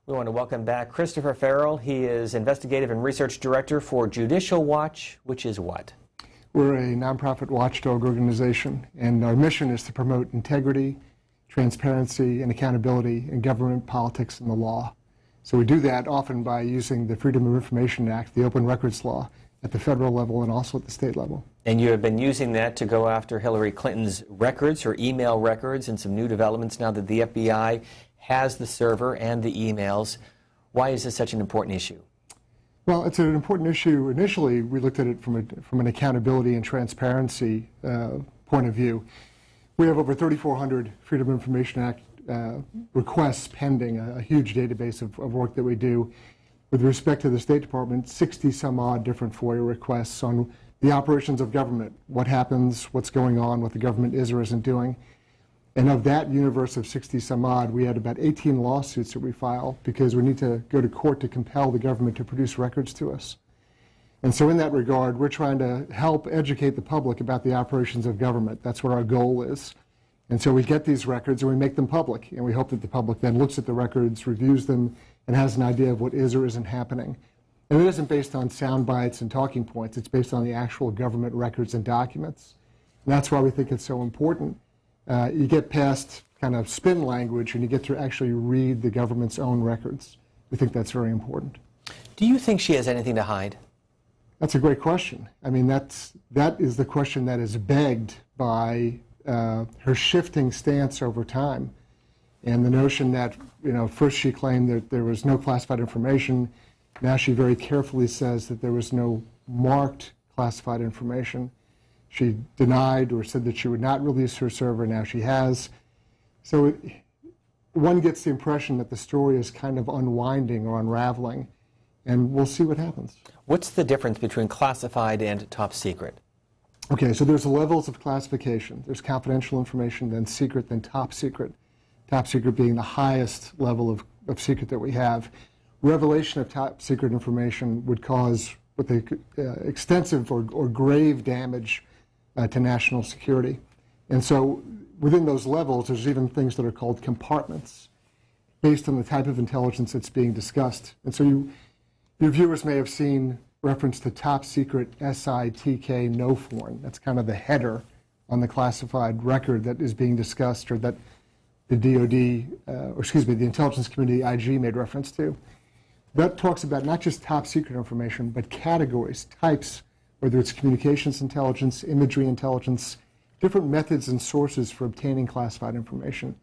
We want to welcome back Christopher Farrell. He is Investigative and Research Director for Judicial Watch, which is what? We're a nonprofit watchdog organization, and our mission is to promote integrity, transparency, and accountability in government, politics, and the law. So we do that often by using the Freedom of Information Act, the Open Records Law, at the federal level and also at the state level. And you have been using that to go after Hillary Clinton's records, her email records, and some new developments now that the FBI has the server and the emails. Why is this such an important issue? Well, it's an important issue. Initially, we looked at it from an accountability and transparency point of view. We have over 3,400 Freedom of Information Act requests pending, a huge database of work that we do. With respect to the State Department, 60 some odd different FOIA requests on the operations of government, what happens, what's going on, what the government is or isn't doing. And of that universe of 60 some odd, we had about 18 lawsuits that we filed because we need to go to court to compel the government to produce records to us. And so in that regard, we're trying to help educate the public about the operations of government. That's what our goal is. And so we get these records and we make them public. And we hope that the public then looks at the records, reviews them, and has an idea of what is or isn't happening. And it isn't based on sound bites and talking points. It's based on the actual government records and documents. And that's why we think it's so important. You get past kind of spin language and you get to actually read the government's own records. We think that's very important. Do you think she has anything to hide? That's a great question. I mean, that is the question that is begged by her shifting stance over time. And the notion that, first she claimed that there was no classified information. Now she very carefully says that there was no marked classified information. She denied or said that she would not release her server. Now she has. So one gets the impression that the story is kind of unwinding or unraveling, and we'll see what happens. What's the difference between classified and top secret? Okay, so there's levels of classification. There's confidential information, then secret, then top secret. Top secret being the highest level of secret that we have. Revelation of top secret information would cause what they extensive or grave damage to national security. And so within those levels, there's even things that are called compartments based on the type of intelligence that's being discussed. And so your viewers may have seen reference to top secret SITK no foreign. That's kind of the header on the classified record that is being discussed or that the the intelligence community, IG, made reference to. That talks about not just top secret information, but categories, types, whether it's communications intelligence, imagery intelligence, different methods and sources for obtaining classified information.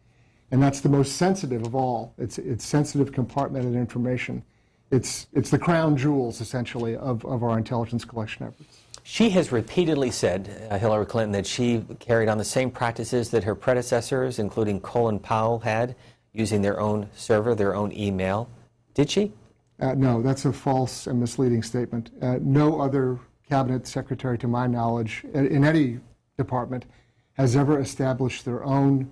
And that's the most sensitive of all. It's sensitive compartmented information. It's the crown jewels, essentially, of our intelligence collection efforts. She has repeatedly said, Hillary Clinton, that she carried on the same practices that her predecessors, including Colin Powell, had, using their own server, their own email. Did she? No, that's a false and misleading statement. No other cabinet secretary, to my knowledge, in any department, has ever established their own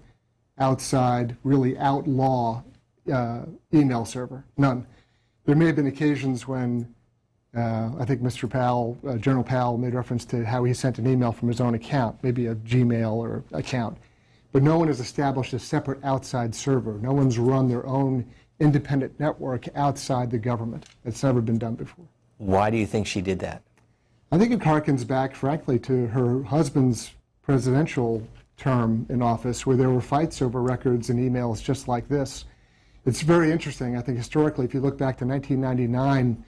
outside, really outlaw email server. None. There may have been occasions when I think Mr. Powell, General Powell, made reference to how he sent an email from his own account, maybe a Gmail or account. But no one has established a separate outside server. No one's run their own independent network outside the government. It's never been done before. Why do you think she did that? I think it harkens back, frankly, to her husband's presidential term in office, where there were fights over records and emails just like this. It's very interesting. I think historically, if you look back to 1999,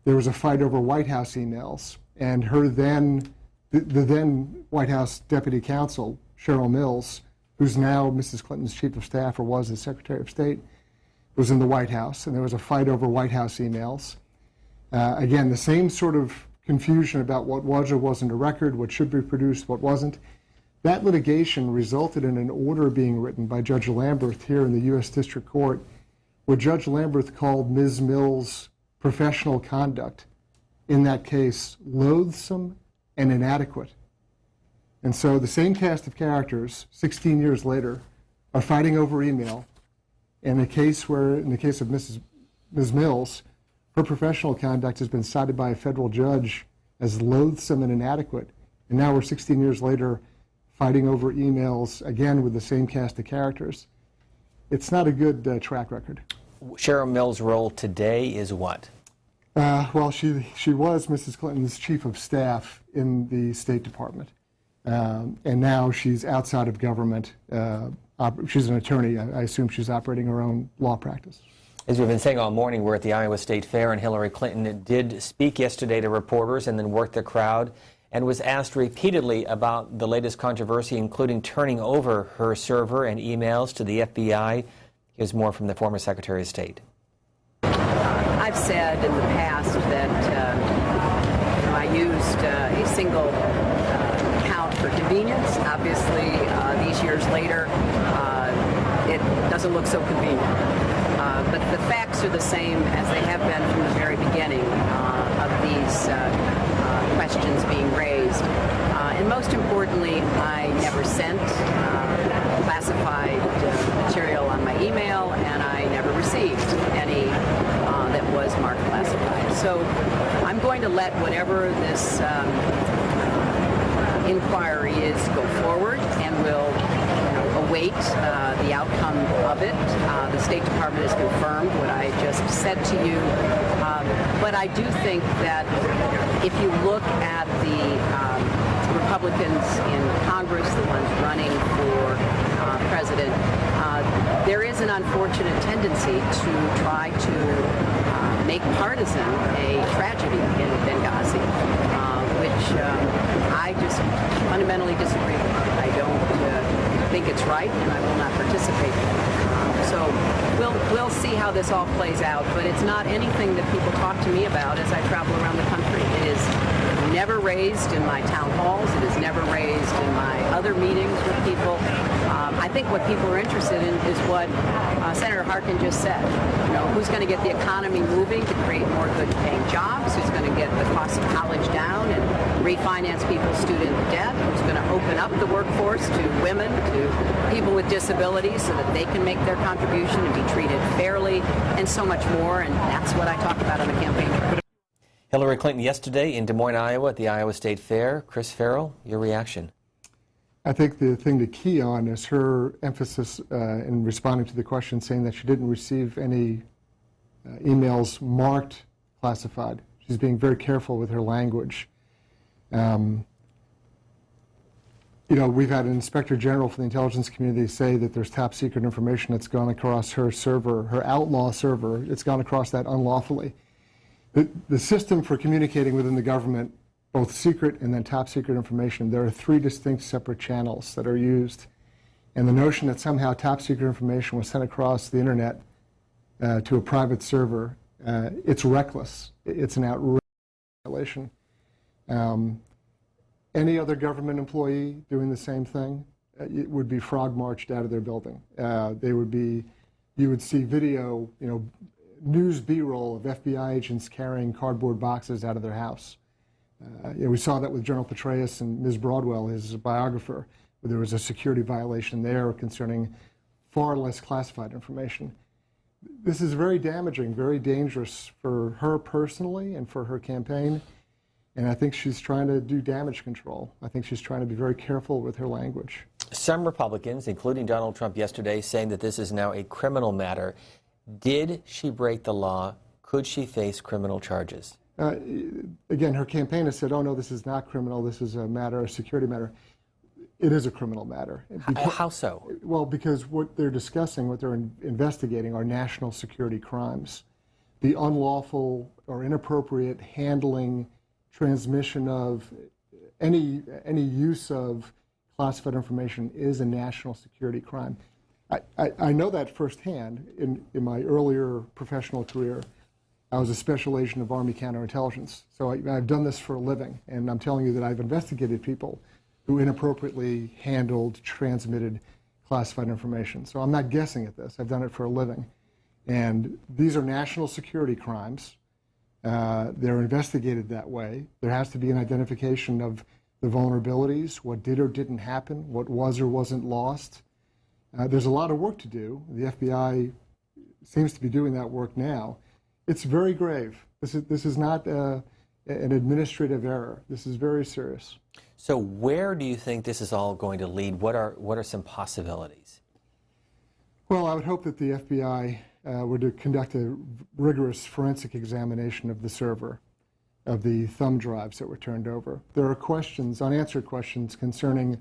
there was a fight over White House emails, and the then White House Deputy Counsel, Cheryl Mills, who's now Mrs. Clinton's Chief of Staff or was the Secretary of State, was in the White House, and there was a fight over White House emails. Again, the same sort of confusion about what was or wasn't a record, what should be produced, what wasn't. That litigation resulted in an order being written by Judge Lamberth here in the U.S. District Court, where Judge Lamberth called Ms. Mills' professional conduct in that case loathsome and inadequate. And so the same cast of characters, 16 years later, are fighting over email. In the case of Ms. Mills, her professional conduct has been cited by a federal judge as loathsome and inadequate. And now we're 16 years later fighting over emails, again with the same cast of characters. It's not a good track record. Cheryl Mills' role today is what? Well, she was Mrs. Clinton's chief of staff in the State Department, and now she's outside of government. She's an attorney. I assume she's operating her own law practice. As we've been saying all morning, we're at the Iowa State Fair, and Hillary Clinton did speak yesterday to reporters and then worked the crowd and was asked repeatedly about the latest controversy, including turning over her server and emails to the FBI. Here's more from the former Secretary of State. I've said in the past that I used a single account for convenience. Obviously, these years later, it doesn't look so convenient. But the facts are the same as they have been from the very beginning of these questions being raised. And most importantly, I never sent classified material on my email, and I never received any that was marked classified. So I'm going to let whatever this inquiry is go forward, and we'll await the outcome of it. The State Department has confirmed what I just said to you. But I do think that if you look at the Republicans in Congress, the ones running for president, there is an unfortunate tendency to try to make partisan a tragedy in Benghazi, which I just fundamentally disagree with. I don't think it's right, and I will not participate in it. So we'll see how this all plays out, but it's not anything that people talk to me about as I travel around the country. It is never raised in my town halls. It is never raised in my other meetings with people. I think what people are interested in is what Senator Harkin just said. You know, who's going to get the economy moving to create more good-paying jobs? Who's going to get the cost of college down and refinance people's student debt? Who's going to open up the workforce to women, to people with disabilities, so that they can make their contribution and be treated fairly, and so much more. And that's what I talk about on the campaign trail. Hillary Clinton yesterday in Des Moines, Iowa at the Iowa State Fair. Chris Farrell, your reaction? I think the thing to key on is her emphasis in responding to the question, saying that she didn't receive any emails marked classified. She's being very careful with her language. You know, we've had an inspector general for the intelligence community say that there's top secret information that's gone across her server, her outlaw server. It's gone across that unlawfully. The system for communicating within the government, both secret and then top secret information, there are three distinct separate channels that are used. And the notion that somehow top secret information was sent across the internet to a private server, it's reckless. It's an outrageous violation. Any other government employee doing the same thing, it would be frog marched out of their building. You would see video, you know, news B-roll of FBI agents carrying cardboard boxes out of their house. We saw that with General Petraeus and Ms. Broadwell, his biographer, where there was a security violation there concerning far less classified information. This is very damaging, very dangerous for her personally and for her campaign. And I think she's trying to do damage control. I think she's trying to be very careful with her language. Some Republicans, including Donald Trump yesterday, saying that this is now a criminal matter. Did she break the law? Could she face criminal charges? Again, her campaign has said, oh, no, this is not criminal. This is a security matter. It is a criminal matter. How so? Well, because what they're discussing, what they're investigating are national security crimes. The unlawful or inappropriate handling, transmission of any use of classified information is a national security crime. I know that firsthand. In my earlier professional career, I was a special agent of Army counterintelligence. So I've done this for a living, and I'm telling you that I've investigated people who inappropriately handled, transmitted classified information. So I'm not guessing at this. I've done it for a living. And these are national security crimes. They're investigated that way. There has to be an identification of the vulnerabilities, what did or didn't happen, what was or wasn't lost. There's a lot of work to do. The FBI seems to be doing that work now. It's very grave. This is not an administrative error. This is very serious. So where do you think this is all going to lead? What are some possibilities? Well, I would hope that the FBI were to conduct a rigorous forensic examination of the server, of the thumb drives that were turned over. There are questions, unanswered questions concerning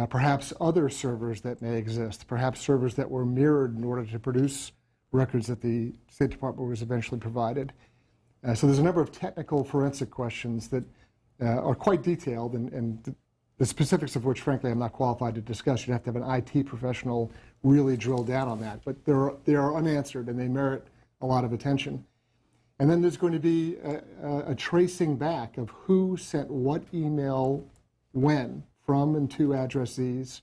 perhaps other servers that may exist, perhaps servers that were mirrored in order to produce records that the State Department was eventually provided. So there's a number of technical forensic questions that are quite detailed, and the specifics of which, frankly, I'm not qualified to discuss. You'd have to have an IT professional really drill down on that. But they are unanswered, and they merit a lot of attention. And then there's going to be a tracing back of who sent what email when from and to addressees,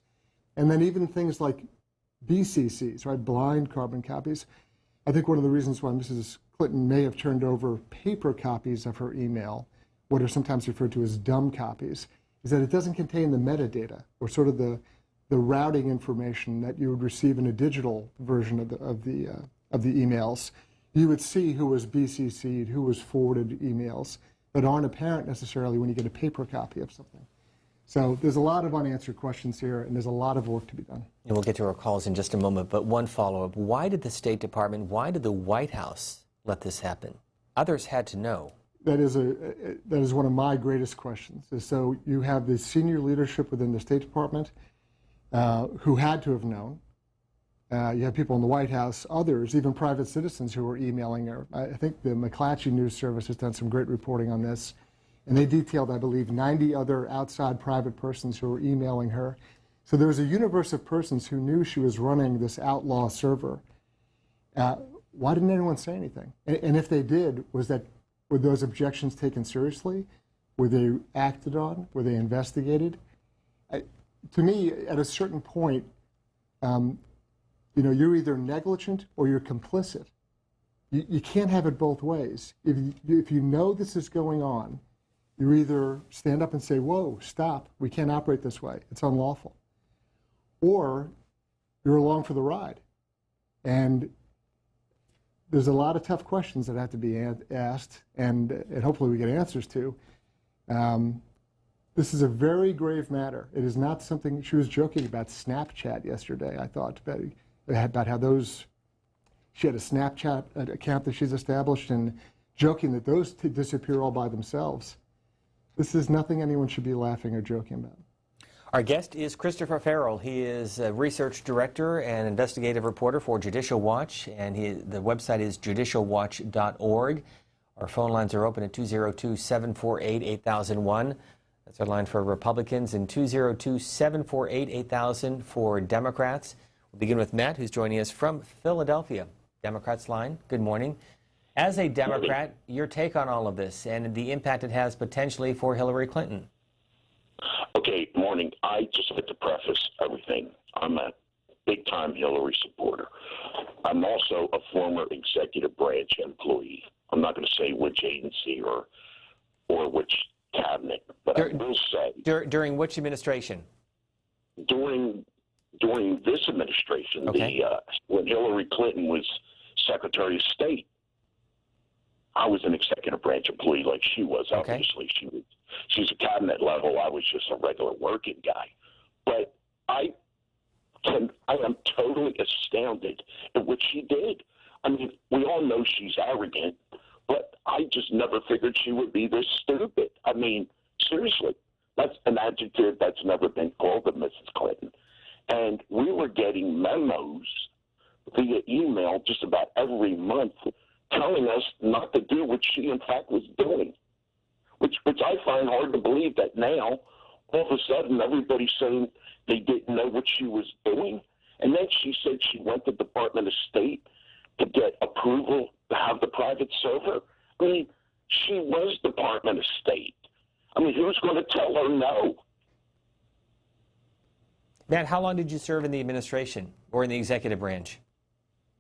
and then even things like BCCs, right, blind carbon copies. I think one of the reasons why Mrs. Clinton may have turned over paper copies of her email, what are sometimes referred to as dumb copies, is that it doesn't contain the metadata, or sort of the routing information that you would receive in a digital version of the emails. You would see who was BCC'd, who was forwarded emails that aren't apparent necessarily when you get a paper copy of something. So there's a lot of unanswered questions here, and there's a lot of work to be done. And we'll get to our calls in just a moment, but one follow-up. Why did the State Department, why did the White House let this happen? Others had to know. That is one of my greatest questions. So you have the senior leadership within the State Department who had to have known. You have people in the White House, others, even private citizens who were emailing her. I think the McClatchy News Service has done some great reporting on this. And they detailed, I believe, 90 other outside private persons who were emailing her. So there was a universe of persons who knew she was running this outlaw server. Why didn't anyone say anything? And if they did, were those objections taken seriously? Were they acted on? Were they investigated? To me, at a certain point, you're either negligent or you're complicit. You can't have it both ways. If you know this is going on, you either stand up and say, whoa, stop, we can't operate this way, it's unlawful. Or you're along for the ride. And there's a lot of tough questions that have to be asked, and hopefully we get answers to. This is a very grave matter. It is not something, she was joking about Snapchat yesterday, I thought, about how she had a Snapchat account that she's established, and joking that those disappear all by themselves. This is nothing anyone should be laughing or joking about. Our guest is Christopher Farrell. He is a research director and investigative reporter for Judicial Watch, and the website is judicialwatch.org. Our phone lines are open at 202-748-8001. That's our line for Republicans, and 202-748-8000 for Democrats. We'll begin with Matt, who's joining us from Philadelphia. Democrats line, good morning. As a Democrat, your take on all of this and the impact it has potentially for Hillary Clinton. Okay, morning. I just like to preface everything. I'm a big-time Hillary supporter. I'm also a former executive branch employee. I'm not going to say which agency or which cabinet, but I will say... During which administration? During this administration, okay. When Hillary Clinton was Secretary of State, I was an executive branch employee like she was. Okay. Obviously, she's a cabinet level. I was just a regular working guy. But I am totally astounded at what she did. I mean, we all know she's arrogant, but I just never figured she would be this stupid. I mean, seriously, that's an adjective that's never been called of Mrs. Clinton. And we were getting memos via email just about every month telling us not to do what she, in fact, was doing, which I find hard to believe that now, all of a sudden, everybody's saying they didn't know what she was doing. And then she said she went to the Department of State to get approval to have the private server. I mean, she was Department of State. I mean, who's going to tell her no? Matt, how long did you serve in the administration or in the executive branch?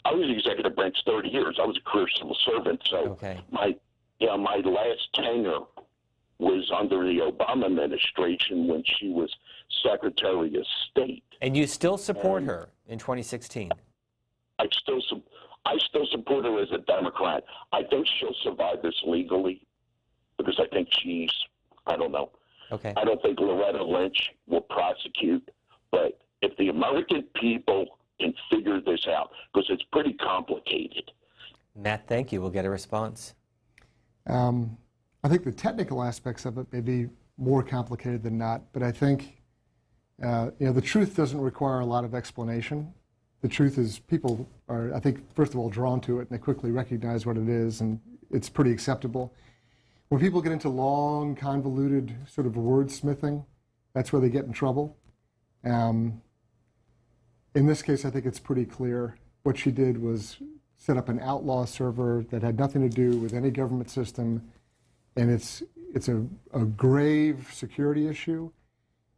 I was executive branch 30 years. I was a career civil servant. So okay. my last tenure was under the Obama administration when she was Secretary of State. And you still support her in 2016? I still support her as a Democrat. I think she'll survive this legally because I think I don't know. Okay. I don't think Loretta Lynch will prosecute, but if the American people can and figure this out, because it's pretty complicated. Matt, thank you. We'll get a response. I think the technical aspects of it may be more complicated than not, but I think the truth doesn't require a lot of explanation. The truth is people are, I think, first of all, drawn to it, and they quickly recognize what it is, and it's pretty acceptable. When people get into long, convoluted sort of wordsmithing, that's where they get in trouble. In this case, I think it's pretty clear. What she did was set up an outlaw server that had nothing to do with any government system, and it's a grave security issue.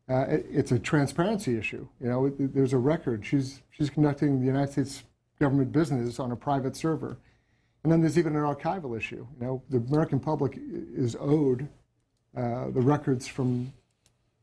It's a transparency issue. There's a record. She's conducting the United States government business on a private server. And then there's even an archival issue. The American public is owed the records from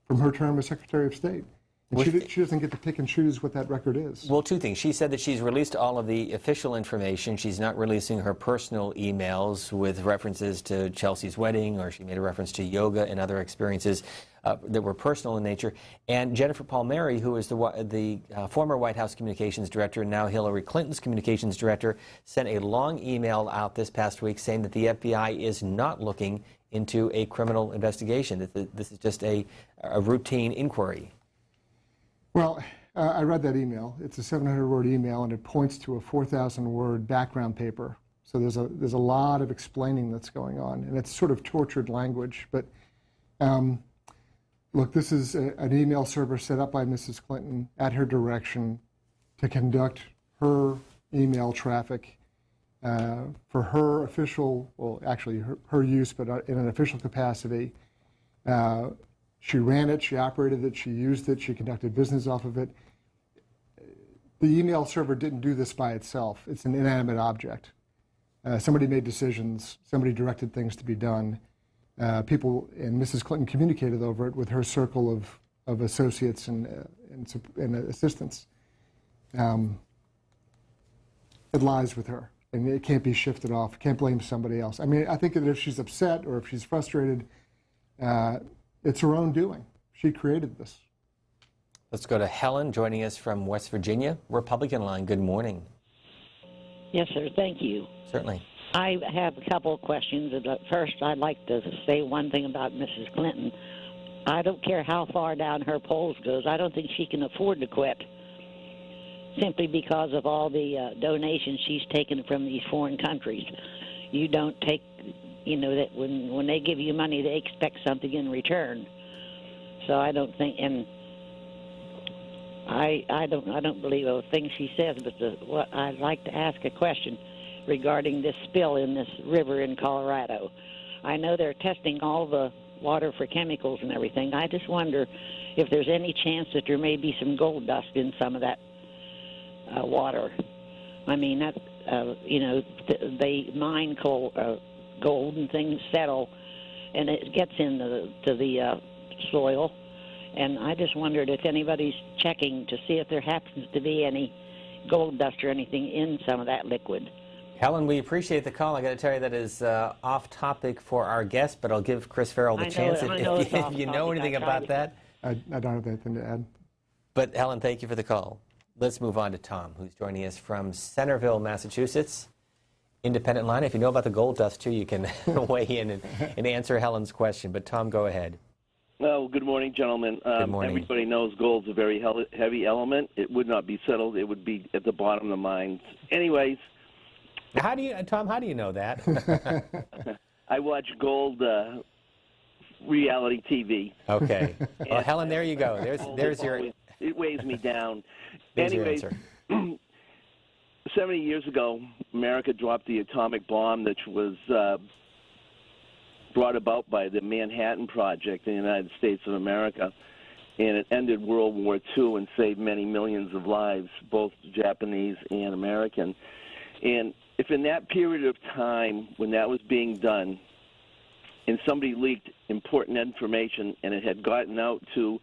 her term as Secretary of State. And she doesn't get to pick and choose what that record is. Well, two things. She said that she's released all of the official information. She's not releasing her personal emails with references to Chelsea's wedding, or she made a reference to yoga and other experiences that were personal in nature. And Jennifer Palmieri, who is the former White House Communications Director, now Hillary Clinton's Communications Director, sent a long email out this past week saying that the FBI is not looking into a criminal investigation, that this is just a routine inquiry. Well, I read that email. It's a 700-word email, and it points to a 4,000-word background paper. So there's a lot of explaining that's going on, and it's sort of tortured language. But look, this is an email server set up by Mrs. Clinton at her direction to conduct her email traffic for her official, well, actually her use, but in an official capacity. She ran it, she operated it, she used it, she conducted business off of it. The email server didn't do this by itself. It's an inanimate object. Somebody made decisions, somebody directed things to be done. People, and Mrs. Clinton communicated over it with her circle of associates and assistants. It lies with her, and it can't be shifted off, can't blame somebody else. I mean, I think that if she's upset or if she's frustrated, it's her own doing. She created this. Let's go to Helen, joining us from West Virginia, Republican line. Good morning. Yes, sir. Thank you. Certainly. I have a couple of questions. First, I'd like to say one thing about Mrs. Clinton. I don't care how far down her polls goes. I don't think she can afford to quit, simply because of all the donations she's taken from these foreign countries. You don't take, that when they give you money, they expect something in return. So I don't think, and I don't believe a thing she says. But what I'd like to ask a question regarding this spill in this river in Colorado. I know they're testing all the water for chemicals and everything. I just wonder if there's any chance that there may be some gold dust in some of that water. I mean, that they mine gold and things settle, and it gets into the soil. And I just wondered if anybody's checking to see if there happens to be any gold dust or anything in some of that liquid. Helen, we appreciate the call. I got to tell you that is off topic for our guest, but I'll give Chris Farrell the chance if you know anything about that. I don't have anything to add. But Helen, thank you for the call. Let's move on to Tom, who's joining us from Centerville, Massachusetts. Independent line. If you know about the gold dust, too, you can weigh in and answer Helen's question. But Tom, go ahead. Well, good morning, gentlemen. Good morning. Everybody knows gold's a very heavy element. It would not be settled. It would be at the bottom of the mines. Anyways. Tom, how do you know that? I watch gold reality TV. Okay. Well, Helen, there you go. There's your... It weighs me down. There's Anyways, your answer. 70 years ago, America dropped the atomic bomb that was brought about by the Manhattan Project in the United States of America, and it ended World War II and saved many millions of lives, both Japanese and American. And if in that period of time when that was being done and somebody leaked important information and it had gotten out to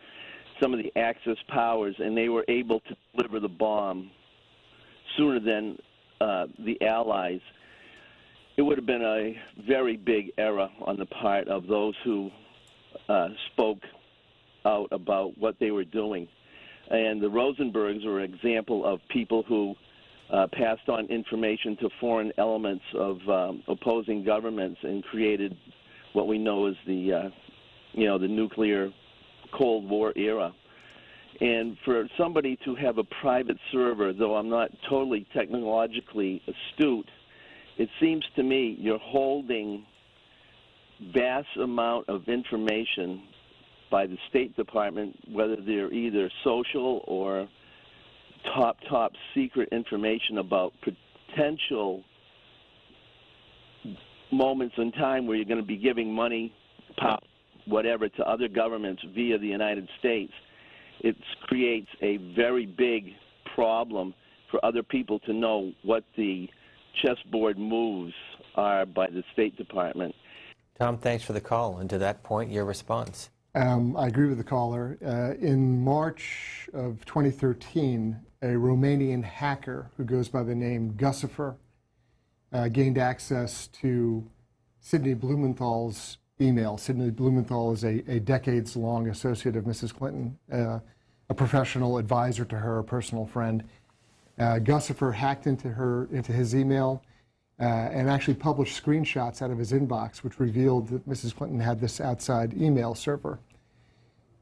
some of the Axis powers and they were able to deliver the bomb sooner than the Allies, it would have been a very big error on the part of those who spoke out about what they were doing. And the Rosenbergs are an example of people who passed on information to foreign elements of opposing governments and created what we know as the nuclear Cold War era. And for somebody to have a private server, though I'm not totally technologically astute, it seems to me you're holding vast amount of information by the State Department, whether they're either social or top secret information about potential moments in time where you're going to be giving money, whatever, to other governments via the United States. It creates a very big problem for other people to know what the chessboard moves are by the State Department. Tom, thanks for the call. And to that point, your response. I agree with the caller. In March of 2013, a Romanian hacker who goes by the name Gussifer gained access to Sidney Blumenthal's email. Sidney Blumenthal is a decades-long associate of Mrs. Clinton, a professional advisor to her, a personal friend. Gussifer hacked into his email and actually published screenshots out of his inbox, which revealed that Mrs. Clinton had this outside email server.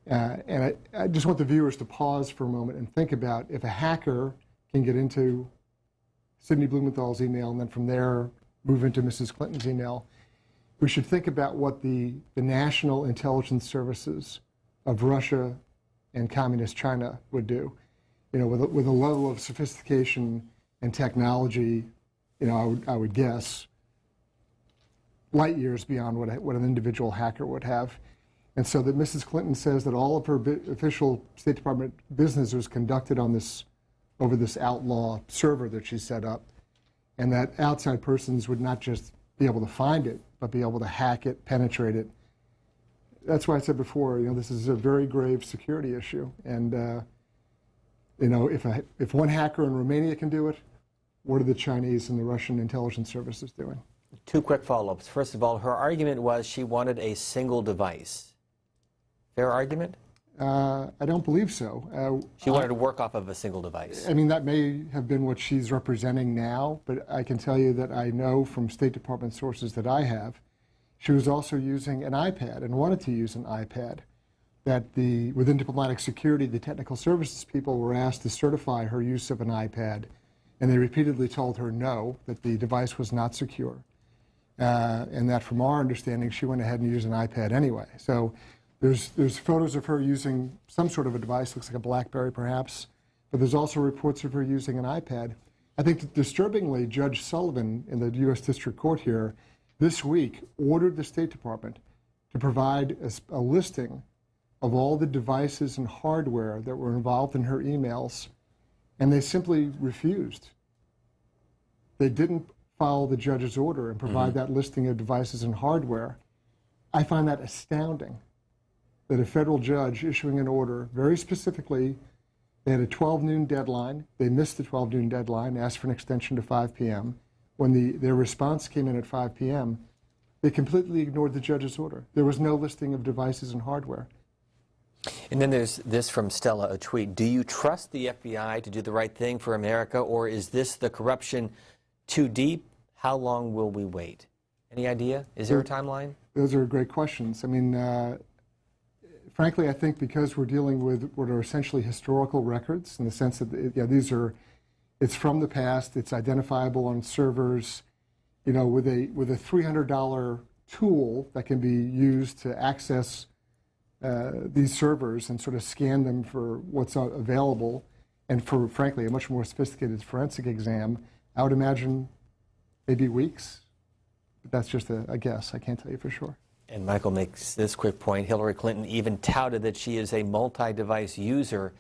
And I just want the viewers to pause for a moment and think about if a hacker can get into Sidney Blumenthal's email and then from there move into Mrs. Clinton's email, we should think about what the national intelligence services of Russia and communist China would do. You know, with a level of sophistication and technology, you know, I would guess light years beyond what an individual hacker would have. And so that Mrs. Clinton says that all of her official State Department business was conducted on over this outlaw server that she set up, and that outside persons would not just be able to find it, but be able to hack it, penetrate it. That's why I said before, you know, this is a very grave security issue. And, you know, if one hacker in Romania can do it, what are the Chinese and the Russian intelligence services doing? Two quick follow-ups. First of all, her argument was she wanted a single device. Fair argument? I don't believe so. She wanted to work off of a single device. I mean, that may have been what she's representing now, but I can tell you that I know from State Department sources that I have, she was also using an iPad and wanted to use an iPad. That within diplomatic security, the technical services people were asked to certify her use of an iPad, and they repeatedly told her no, that the device was not secure. And that from our understanding, she went ahead and used an iPad anyway. So there's photos of her using some sort of a device, looks like a BlackBerry perhaps, but there's also reports of her using an iPad. I think that disturbingly, Judge Sullivan in the U.S. District Court here this week ordered the State Department to provide a listing of all the devices and hardware that were involved in her emails, and they simply refused. They didn't follow the judge's order and provide that listing of devices and hardware. I find that astounding, that a federal judge issuing an order, very specifically, they had a 12 noon deadline. They missed the 12 noon deadline, asked for an extension to 5 p.m. When their response came in at 5 p.m., they completely ignored the judge's order. There was no listing of devices and hardware. And then there's this from Stella, a tweet. Do you trust the FBI to do the right thing for America, or is this the corruption too deep? How long will we wait? Any idea? Is there a timeline? Those are great questions. I mean, frankly, I think because we're dealing with what are essentially historical records in the sense that it's from the past, it's identifiable on servers, you know, with a $300 tool that can be used to access these servers and sort of scan them for what's available, and for, frankly, a much more sophisticated forensic exam, I would imagine maybe weeks. But that's just a guess. I can't tell you for sure. And Michael makes this quick point. Hillary Clinton even touted that she is a multi-device user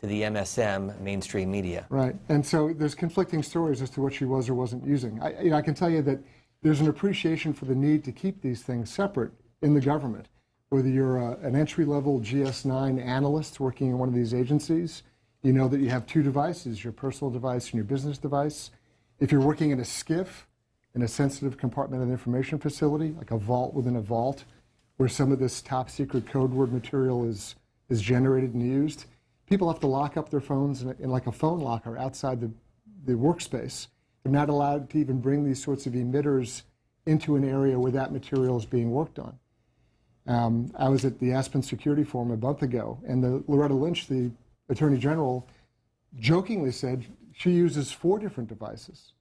to the MSM, mainstream media. Right. And so there's conflicting stories as to what she was or wasn't using. I can tell you that there's an appreciation for the need to keep these things separate in the government. Whether you're an entry-level GS9 analyst working in one of these agencies, you know that you have two devices, your personal device and your business device. If you're working in a SCIF, in a sensitive compartmented information facility, like a vault within a vault, where some of this top secret code word material is generated and used, people have to lock up their phones in like a phone locker outside the workspace. They're not allowed to even bring these sorts of emitters into an area where that material is being worked on. I was at the Aspen Security Forum a month ago, and Loretta Lynch, the Attorney General, jokingly said she uses 4 different devices.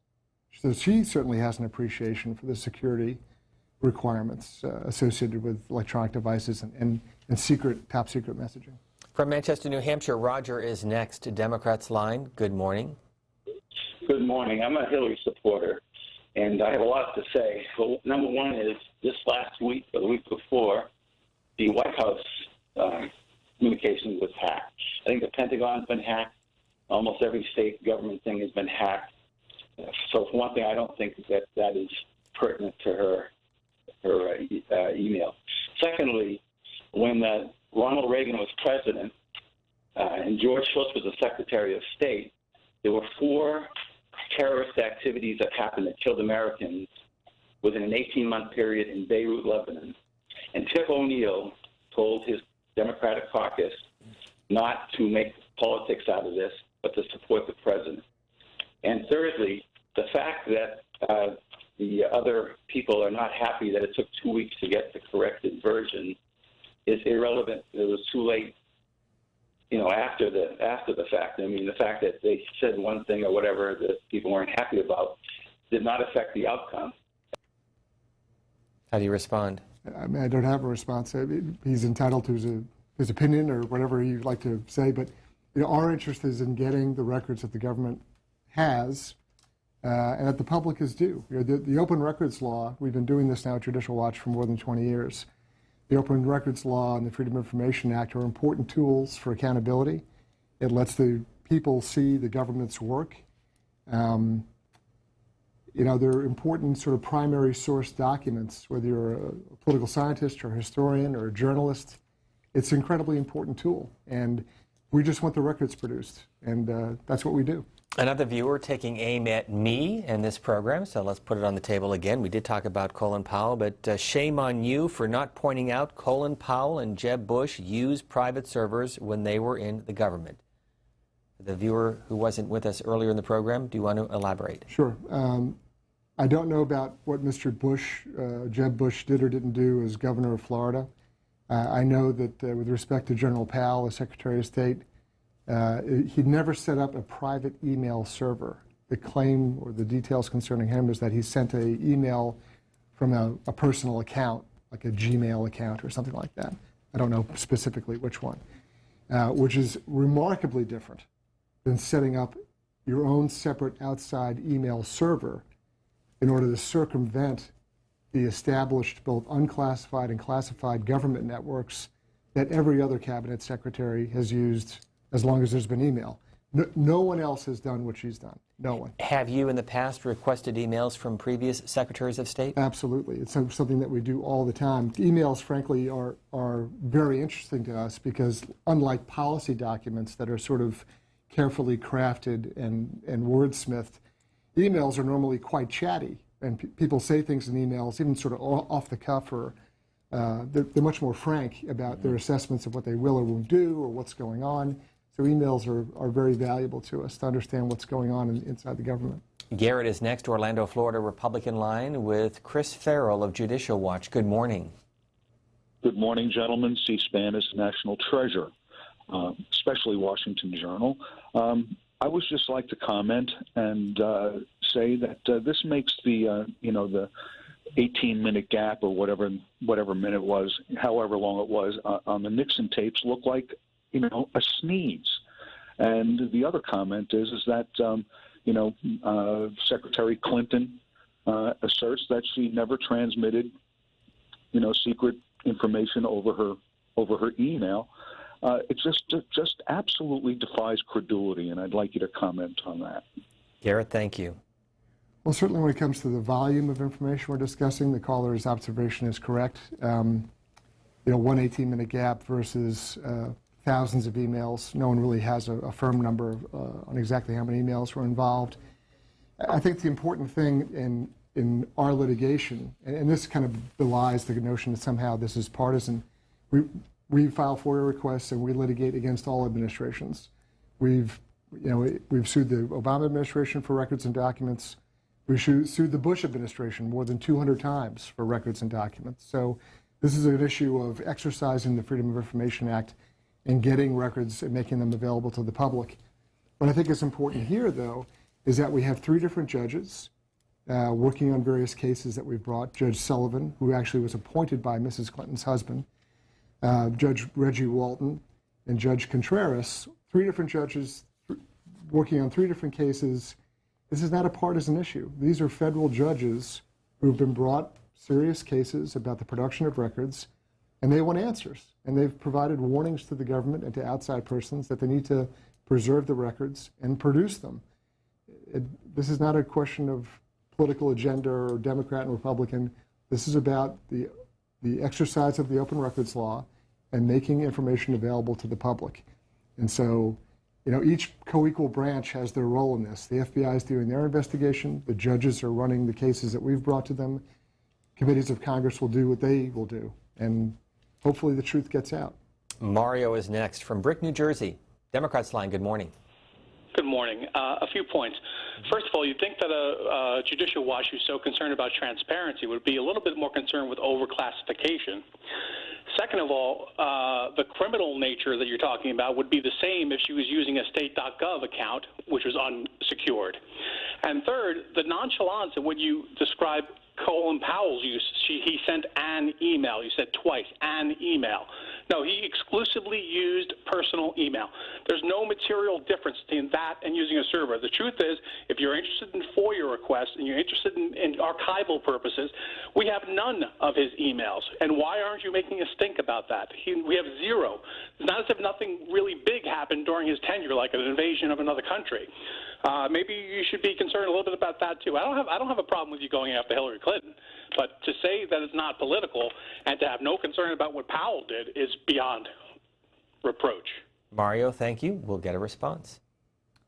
So she certainly has an appreciation for the security requirements associated with electronic devices and top secret messaging. From Manchester, New Hampshire, Roger is next. Democrats line. Good morning. Good morning. I'm a Hillary supporter, and I have a lot to say. Well, number one is this last week or the week before, the White House communication was hacked. I think the Pentagon's been hacked. Almost every state government thing has been hacked. So for one thing, I don't think that is pertinent to her email. Secondly, when Ronald Reagan was president and George Bush was the Secretary of State, there were 4 terrorist activities that happened that killed Americans within an 18-month period in Beirut, Lebanon. And Tip O'Neill told his Democratic caucus not to make politics out of this, but to support the president. And thirdly, the fact that the other people are not happy that it took 2 weeks to get the corrected version is irrelevant. It was too late, after the fact. I mean, the fact that they said one thing or whatever that people weren't happy about did not affect the outcome. How do you respond? I mean, I don't have a response. He's entitled to his opinion or whatever you'd like to say, but our interest is in getting the records that the government has and that the public is due. The open records law, we've been doing this now at Judicial Watch for more than 20 years. The Open Records Law and the Freedom of Information Act are important tools for accountability. It lets the people see the government's work. They're important sort of primary source documents, whether you're a political scientist or a historian or a journalist. It's an incredibly important tool, and we just want the records produced, and that's what we do. Another viewer taking aim at me and this program, so let's put it on the table again. We did talk about Colin Powell, but shame on you for not pointing out Colin Powell and Jeb Bush used private servers when they were in the government. The viewer who wasn't with us earlier in the program, do you want to elaborate? Sure. I don't know about what Mr. Bush, Jeb Bush, did or didn't do as governor of Florida. I know that with respect to General Powell, as Secretary of State, he'd never set up a private email server. The claim or the details concerning him is that he sent an email from a personal account, like a Gmail account or something like that. I don't know specifically which one, which is remarkably different than setting up your own separate outside email server in order to circumvent the established both unclassified and classified government networks that every other cabinet secretary has used as long as there's been email. No one else has done what she's done. No one. Have you in the past requested emails from previous secretaries of state? Absolutely. It's something that we do all the time. Emails, frankly, are very interesting to us because unlike policy documents that are sort of carefully crafted and wordsmithed, emails are normally quite chatty. And people say things in emails, even sort of off the cuff, or they're much more frank about their assessments of what they will or won't do or what's going on. So emails are very valuable to us to understand what's going on inside the government. Garrett is next, Orlando, Florida, Republican line with Chris Farrell of Judicial Watch. Good morning. Good morning, gentlemen. C-SPAN is a national treasure, especially Washington Journal. I would just like to comment and say that this makes the 18-minute gap or whatever minute was, however long it was, on the Nixon tapes look like a sneeze. And the other comment is that Secretary Clinton asserts that she never transmitted secret information over her email. It just absolutely defies credulity, and I'd like you to comment on that. Garrett, thank you. Well, certainly when it comes to the volume of information we're discussing, the caller's observation is correct. One 18-minute gap versus thousands of emails. No one really has a firm number on exactly how many emails were involved. I think the important thing in our litigation, and this kind of belies the notion that somehow this is partisan, we file FOIA requests and we litigate against all administrations. We've sued the Obama administration for records and documents. We sued the Bush administration more than 200 times for records and documents. So this is an issue of exercising the Freedom of Information Act and getting records and making them available to the public. What I think is important here, though, is that we have 3 different judges working on various cases that we've brought. Judge Sullivan, who actually was appointed by Mrs. Clinton's husband, Judge Reggie Walton, and Judge Contreras, 3 different judges working on 3 different cases. This is not a partisan issue. These are federal judges who've been brought serious cases about the production of records, and they want answers. And they've provided warnings to the government and to outside persons that they need to preserve the records and produce them. This is not a question of political agenda or Democrat and Republican. This is about the exercise of the open records law and making information available to the public. And so, each co-equal branch has their role in this. The FBI is doing their investigation. The judges are running the cases that we've brought to them. Committees of Congress will do what they will do. And hopefully the truth gets out. Mario is next from Brick, New Jersey. Democrats line, good morning. Good morning. A few points. First of all, you'd think that a Judicial Watch who's so concerned about transparency would be a little bit more concerned with overclassification. Second of all, the criminal nature that you're talking about would be the same if she was using a state.gov account, which was unsecured. And third, the nonchalance of what you describe Colin Powell's use. He sent an email. You said twice, an email. No, he exclusively used personal email. There's no material difference between that and using a server. The truth is, if you're interested in FOIA requests and you're interested in archival purposes, we have none of his emails. And why aren't you making a stink about that? We have 0. It's not as if nothing really big happened during his tenure, like an invasion of another country. Maybe you should be concerned a little bit about that too. I don't have a problem with you going after Hillary Clinton, but to say that it's not political and to have no concern about what Powell did is beyond reproach. Mario, thank you. We'll get a response.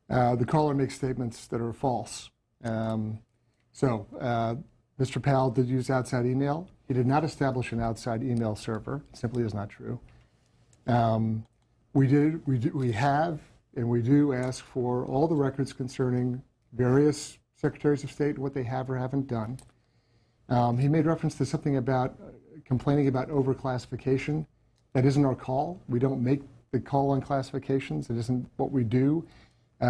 The caller makes statements that are false. Mr. Powell did use outside email. He did not establish an outside email server. It simply is not true. We have and we do ask for all the records concerning various secretaries of state, what they have or haven't done. He made reference to something about complaining about overclassification. That isn't our call. We don't make the call on classifications. It isn't what we do.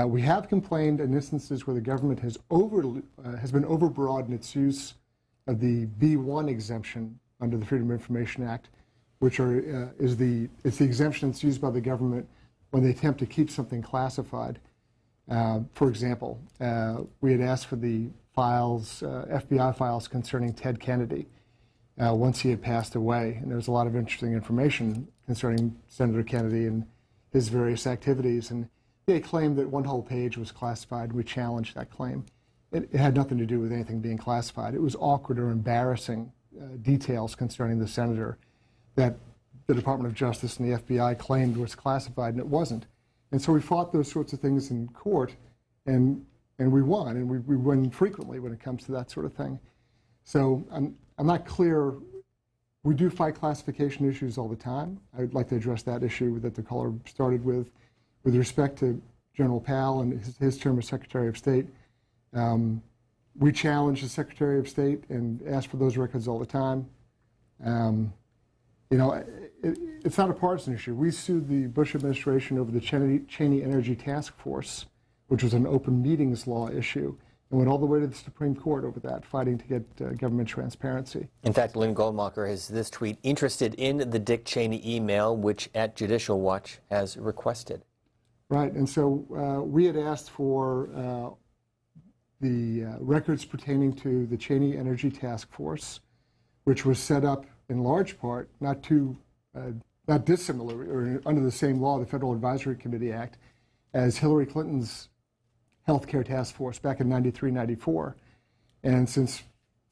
We have complained in instances where the government has been overbroad in its use of the B1 exemption under the Freedom of Information Act, which is the exemption that's used by the government when they attempt to keep something classified. For example, we had asked for the files, FBI files concerning Ted Kennedy once he had passed away, and there was a lot of interesting information concerning Senator Kennedy and his various activities, and they claimed that one whole page was classified. We challenged that claim. It had nothing to do with anything being classified. It was awkward or embarrassing details concerning the senator that the Department of Justice and the FBI claimed was classified, and it wasn't. And so we fought those sorts of things in court, and we won, and we win frequently when it comes to that sort of thing. So I'm not clear. We do fight classification issues all the time. I would like to address that issue that the caller started with respect to General Powell and his term as Secretary of State. We challenge the Secretary of State and ask for those records all the time. It's not a partisan issue. We sued the Bush administration over the Cheney Energy Task Force, which was an open meetings law issue, and went all the way to the Supreme Court over that, fighting to get government transparency. In fact, Lynn Goldmacher has this tweet, interested in the Dick Cheney email, which at Judicial Watch has requested. Right, and so we had asked for the records pertaining to the Cheney Energy Task Force, which was set up in large part, not dissimilar, or under the same law, the Federal Advisory Committee Act, as Hillary Clinton's healthcare task force back in 93, 94. And since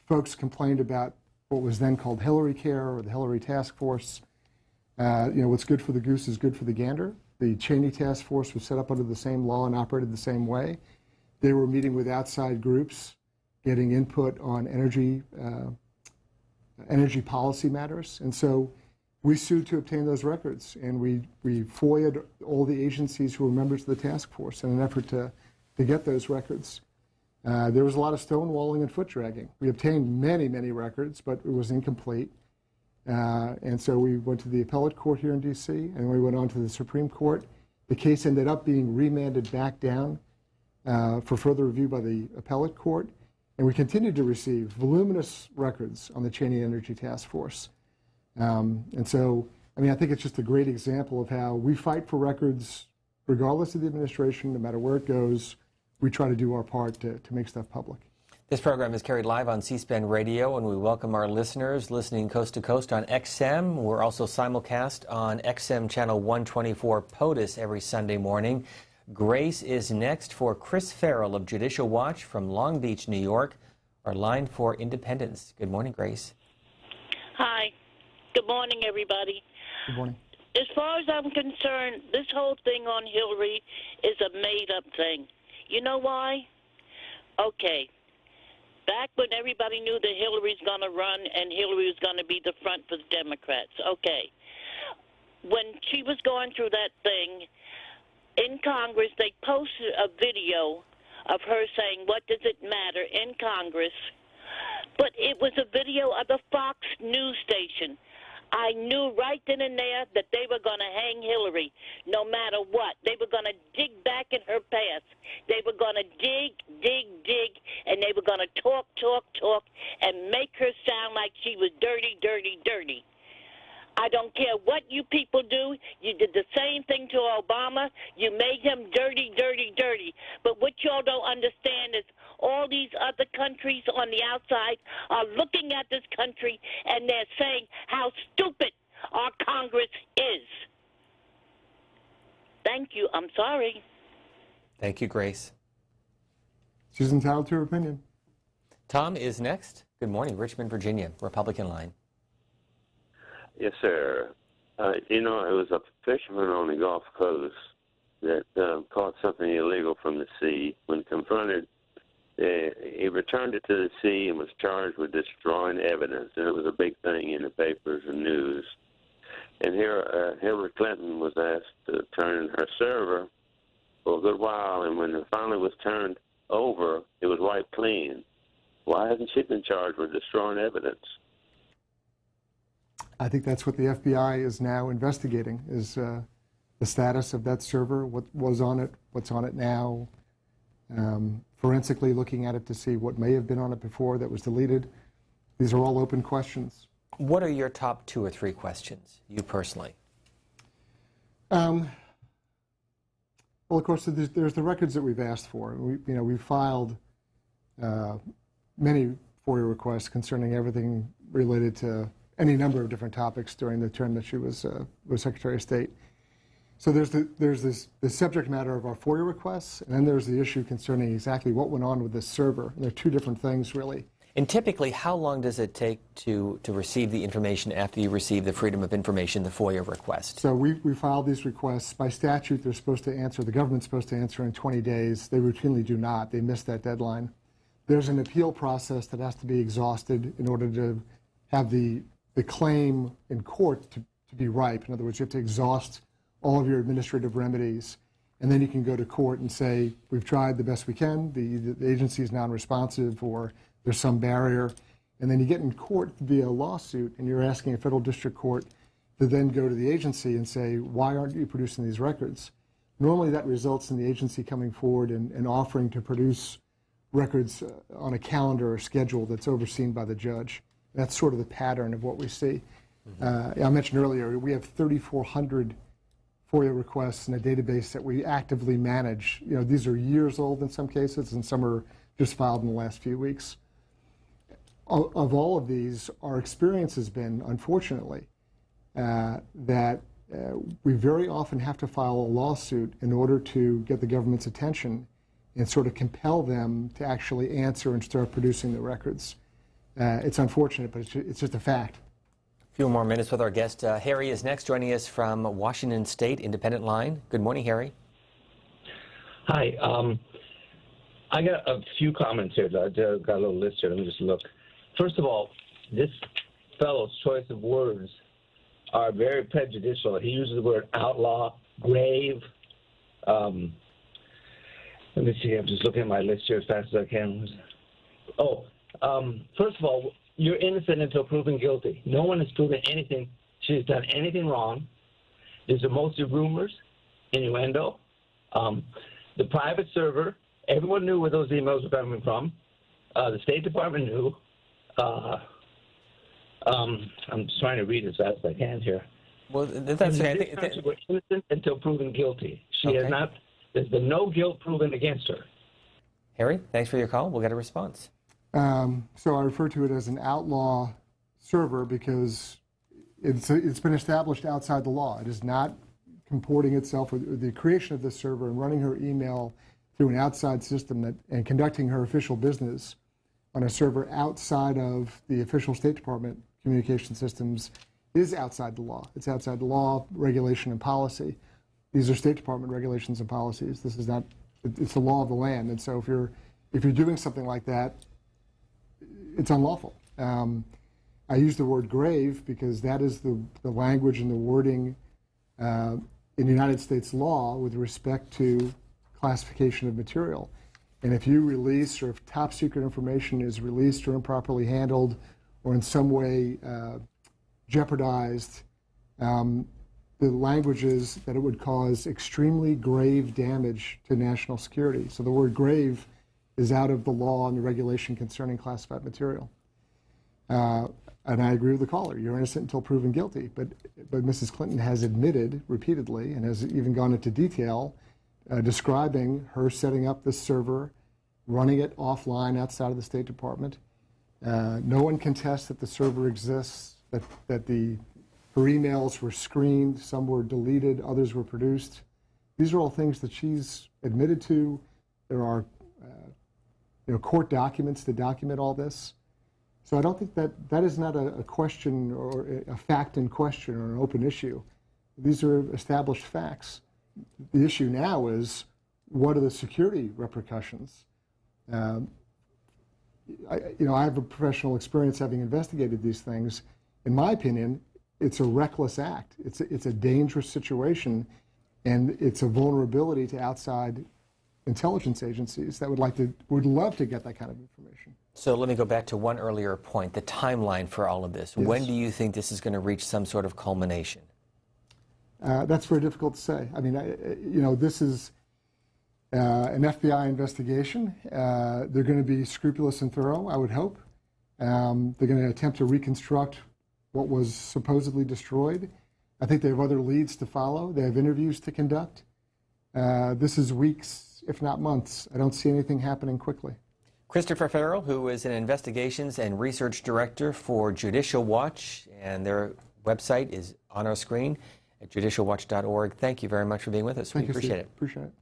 folks complained about what was then called Hillary Care or the Hillary Task Force, what's good for the goose is good for the gander. The Cheney Task Force was set up under the same law and operated the same way. They were meeting with outside groups, getting input on energy policy matters. And so we sued to obtain those records, and we FOIA'd all the agencies who were members of the task force in an effort to get those records. There was a lot of stonewalling and foot dragging. We obtained many, many records, but it was incomplete. And so we went to the appellate court here in D.C., and we went on to the Supreme Court. The case ended up being remanded back down for further review by the appellate court, and we continued to receive voluminous records on the Cheney Energy Task Force. And so, I mean, I think it's just a great example of how we fight for records regardless of the administration, no matter where it goes. We try to do our part to make stuff public. This program is carried live on C-SPAN Radio, and we welcome our listeners listening coast to coast on XM. We're also simulcast on XM channel 124 POTUS every Sunday morning. Grace is next for Chris Farrell of Judicial Watch from Long Beach, New York, our line for independence. Good morning, Grace. Hi. Good morning, everybody. Good morning. As far as I'm concerned, this whole thing on Hillary is a made-up thing. You know why? Okay. Back when everybody knew that Hillary's going to run and Hillary was going to be the front for the Democrats. Okay. When she was going through that thing, in Congress, they posted a video of her saying, "What does it matter?" in Congress. But it was a video of the Fox News station. I knew right then and there that they were going to hang Hillary no matter what. They were going to dig back in her past. They were going to dig, and they were going to talk, and make her sound like she was dirty. I don't care what you people do. You did the same thing to Obama. You made him dirty. But what y'all don't understand is all these other countries on the outside are looking at this country and they're saying how stupid our Congress is. Thank you. I'm sorry. Thank you, Grace. She's entitled to her opinion. Tom is next. Good morning, Richmond, Virginia, Republican line. Yes, sir. You know, it was a fisherman on the Gulf Coast that caught something illegal from the sea. When confronted, he returned it to the sea and was charged with destroying evidence, and it was a big thing in the papers and news. And here, Hillary Clinton was asked to turn in her server for a good while, and when it finally was turned over, it was wiped clean. Why hasn't she been charged with destroying evidence? I think that's what the FBI is now investigating, is the status of that server, what was on it, what's on it now, forensically looking at it to see what may have been on it before that was deleted. These are all open questions. What are your top 2 or 3 questions, you personally? Well, of course, there's the records that we've asked for. We filed many FOIA requests concerning everything related to any number of different topics during the term that she was Secretary of State. So there's the subject matter of our FOIA requests, and then there's the issue concerning exactly what went on with this server. And they're 2 different things, really. And typically, how long does it take to receive the information after you receive the Freedom of Information, the FOIA request? So we filed these requests. By statute, they're supposed to answer, the government's supposed to answer in 20 days. They routinely do not. They miss that deadline. There's an appeal process that has to be exhausted in order to have the claim in court to be ripe. In other words, you have to exhaust all of your administrative remedies, and then you can go to court and say, we've tried the best we can, the agency is non-responsive, or there's some barrier, and then you get in court via lawsuit, and you're asking a federal district court to then go to the agency and say, why aren't you producing these records? Normally that results in the agency coming forward and offering to produce records on a calendar or schedule that's overseen by the judge. That's sort of the pattern of what we see. I mentioned earlier, we have 3,400 FOIA requests in a database that we actively manage. These are years old in some cases, and some are just filed in the last few weeks. Of all of these, our experience has been, unfortunately, that we very often have to file a lawsuit in order to get the government's attention and sort of compel them to actually answer and start producing the records. It's unfortunate, but it's just a fact. A few more minutes with our guest. Harry is next, joining us from Washington State, Independent Line. Good morning, Harry. Hi. I got a few comments here. I got a little list here. Let me just look. First of all, this fellow's choice of words are very prejudicial. He uses the word outlaw, grave. Let me see. I'm just looking at my list here as fast as I can. First of all, you're innocent until proven guilty. No one has proven anything. She's done anything wrong. These are mostly rumors, innuendo. The private server, everyone knew where those emails were coming from. The State Department knew. I'm just trying to read as fast as I can here. Well, that's okay. We're innocent until proven guilty. She has not. There's been no guilt proven against her. Harry, thanks for your call. We'll get a response. So I refer to it as an outlaw server because it's been established outside the law. It is not comporting itself with the creation of this server and running her email through an outside system and conducting her official business on a server outside of the official State Department communication systems is outside the law. It's outside the law, regulation, and policy. These are State Department regulations and policies. This is not, it's the law of the land. And so if you're doing something like that, it's unlawful. I use the word grave because that is the language and the wording in United States law with respect to classification of material. And if you release or if top secret information is released or improperly handled or in some way jeopardized, the language is that it would cause extremely grave damage to national security. So the word grave is out of the law and the regulation concerning classified material. And I agree with the caller. You're innocent until proven guilty. But Mrs. Clinton has admitted repeatedly and has even gone into detail describing her setting up this server, running it offline outside of the State Department. No one contests that the server exists, that her emails were screened, some were deleted, others were produced. These are all things that she's admitted to. There are court documents that document all this. So I don't think that is not a question or a fact in question or an open issue. These are established facts. The issue now is, what are the security repercussions? I have a professional experience having investigated these things. In my opinion, it's a reckless act. It's a dangerous situation, and it's a vulnerability to outside intelligence agencies that would love to get that kind of information. So let me go back to one earlier point, the timeline for all of this. Yes. When do you think this is going to reach some sort of culmination? That's very difficult to say. I mean, this is an FBI investigation. They're going to be scrupulous and thorough, I would hope. They're going to attempt to reconstruct what was supposedly destroyed. I think they have other leads to follow. They have interviews to conduct. This is weeks, if not months. I don't see anything happening quickly. Christopher Farrell, who is an investigations and research director for Judicial Watch, and their website is on our screen at judicialwatch.org. Thank you very much for being with us. Thank you, We appreciate Steve. it. Appreciate it.